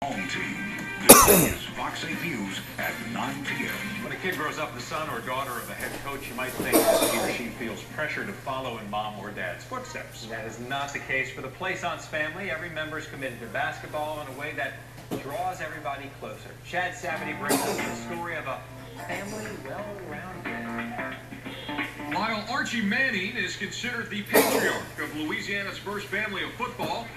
Home team. This is Fox 8 News at 9 p.m. When a kid grows up the son or daughter of a head coach, you might think that he or she feels pressure to follow in mom or dad's footsteps. That is not the case for the Plaisance family. Every member is committed to basketball in a way that draws everybody closer. Chad Savity brings us the story of a family well-rounded. While Archie Manning is considered the patriarch of Louisiana's first family of football,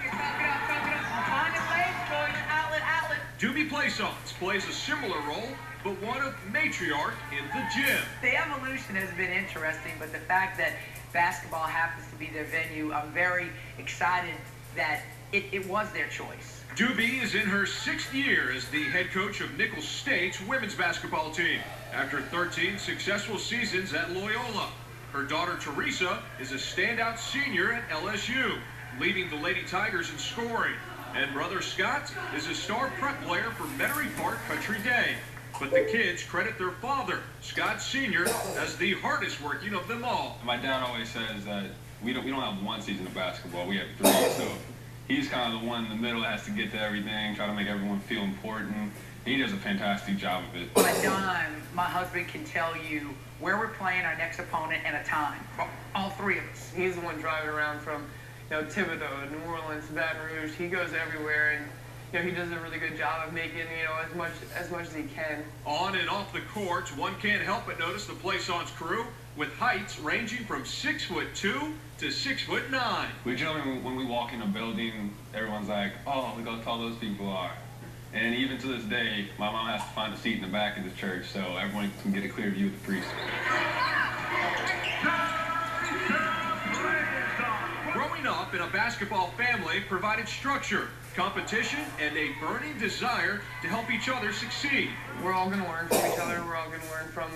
Doobie Plaisance plays a similar role, but one of matriarch in the gym. The evolution has been interesting, but the fact that basketball happens to be their venue, I'm very excited that it was their choice. Doobie is in her 6th year as the head coach of Nicholls State's women's basketball team, after 13 successful seasons at Loyola. Her daughter Teresa is a standout senior at LSU, leading the Lady Tigers in scoring. And brother Scott is a star prep player for Metairie Park Country Day. But the kids credit their father, Scott Sr., as the hardest working of them all. My dad always says that we don't have one season of basketball, we have 3. So he's kind of the one in the middle that has to get to everything, try to make everyone feel important. He does a fantastic job of it. On a dime, my husband can tell you where we're playing, our next opponent, and a time. All 3 of us. He's the one driving around from Thibodeau, New Orleans, Baton Rouge. He goes everywhere, and he does a really good job of making as much as he can. On and off the courts, one can't help but notice the Plaisance crew with heights ranging from 6'2" to 6'9". We generally, when we walk in a building, everyone's like, "Oh, look how tall those people are." And even to this day, my mom has to find a seat in the back of the church so everyone can get a clear view of the priest. Growing up in a basketball family provided structure, competition, and a burning desire to help each other succeed. We're all going to learn from each other. We're all going to learn from,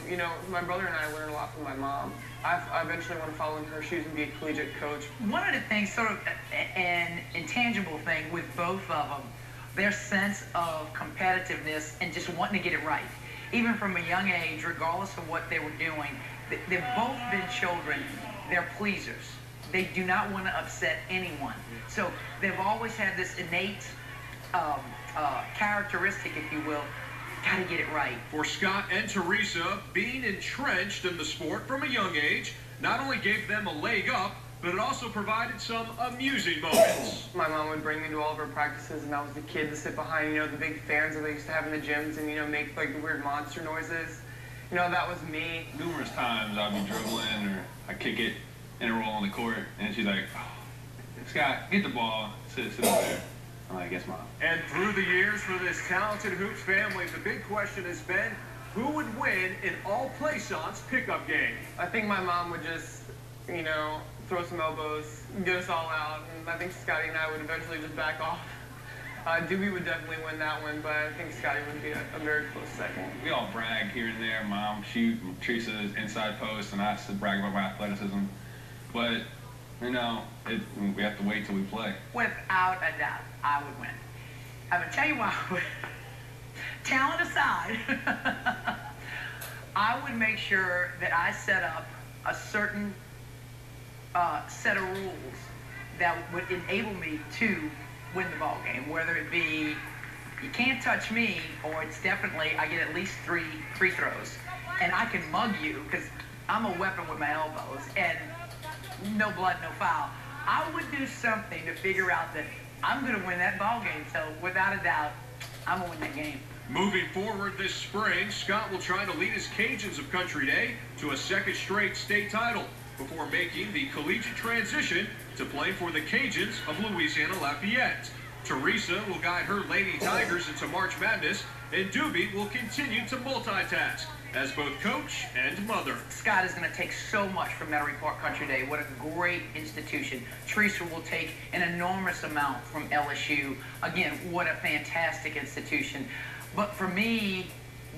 my brother and I learn a lot from my mom. I eventually want to follow in her shoes and be a collegiate coach. One of the things, sort of an intangible thing with both of them, their sense of competitiveness and just wanting to get it right. Even from a young age, regardless of what they were doing, they've both been children. They're pleasers. They do not want to upset anyone. So they've always had this innate characteristic, if you will, got to get it right. For Scott and Teresa, being entrenched in the sport from a young age not only gave them a leg up, but it also provided some amusing moments. My mom would bring me to all of her practices, and I was the kid to sit behind, the big fans that they used to have in the gyms and, make like the weird monster noises. That was me. Numerous times I'd be dribbling or I'd kick it in a roll on the court, and she's like, "Oh, Scott, get the ball, sit over there." I'm like, "Yes, Mom." And through the years for this talented hoops family, the big question has been, who would win an all-Plaisance pickup game? I think my mom would just, throw some elbows, get us all out, and I think Scotty and I would eventually just back off. Doobie would definitely win that one, but I think Scotty would be a very close second. We all brag here and there. Mom shoot, Teresa's inside post, and I brag about my athleticism. But, we have to wait till we play. Without a doubt, I would win. I'm going to tell you why I would. Talent aside, I would make sure that I set up a certain set of rules that would enable me to win the ball game, whether it be you can't touch me, or it's definitely I get at least 3 free throws, and I can mug you because I'm a weapon with my elbows, and no blood, no foul. I would do something to figure out that I'm going to win that ball game. So without a doubt, I'm going to win that game. Moving forward this spring, Scott will try to lead his Cajuns of Country Day to a 2nd straight state title before making the collegiate transition to play for the Cajuns of Louisiana Lafayette. Teresa will guide her Lady Tigers into March Madness, and Doobie will continue to multitask as both coach and mother. Scott is going to take so much from Metairie Park Country Day. What a great institution. Teresa will take an enormous amount from LSU. Again, what a fantastic institution. But for me,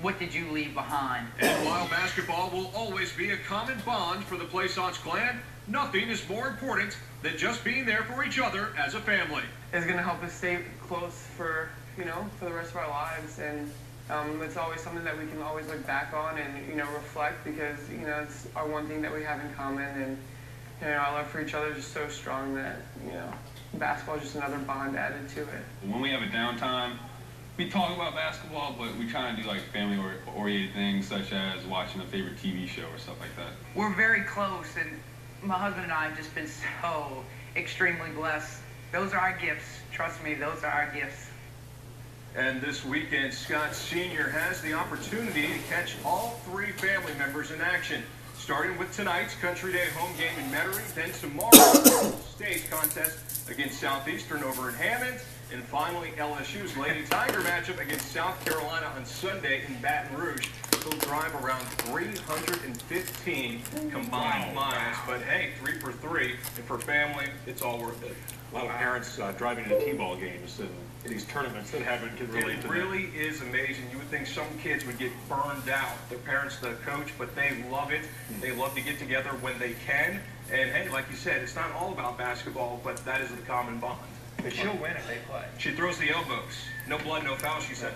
what did you leave behind? And while basketball will always be a common bond for the Plaisance clan, nothing is more important than just being there for each other as a family. It's going to help us stay close for the rest of our lives, and it's always something that we can always look back on and, reflect, because, it's our one thing that we have in common, and, our love for each other is just so strong that, basketball is just another bond added to it. When we have a downtime, we talk about basketball, but we try and do like family-oriented things, such as watching a favorite TV show or stuff like that. We're very close, and my husband and I have just been so extremely blessed. Those are our gifts. Trust me, those are our gifts. And this weekend, Scott Sr. has the opportunity to catch all three family members in action. Starting with tonight's Country Day home game in Metairie, then tomorrow's state contest against Southeastern over in Hammond, and finally LSU's Lady Tiger matchup against South Carolina on Sunday in Baton Rouge. He'll drive around 315 combined miles, but hey, 3 for 3, and for family, it's all worth it. A lot of parents driving to T-ball games and these tournaments that haven't can relate to It really is amazing. You would think some kids would get burned out. Their parents, the coach, but they love it. They love to get together when they can. And hey, like you said, it's not all about basketball, but that is the common bond. But she'll win if they play. She throws the elbows. No blood, no foul, she says.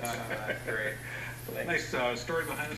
Great. Nice story behind the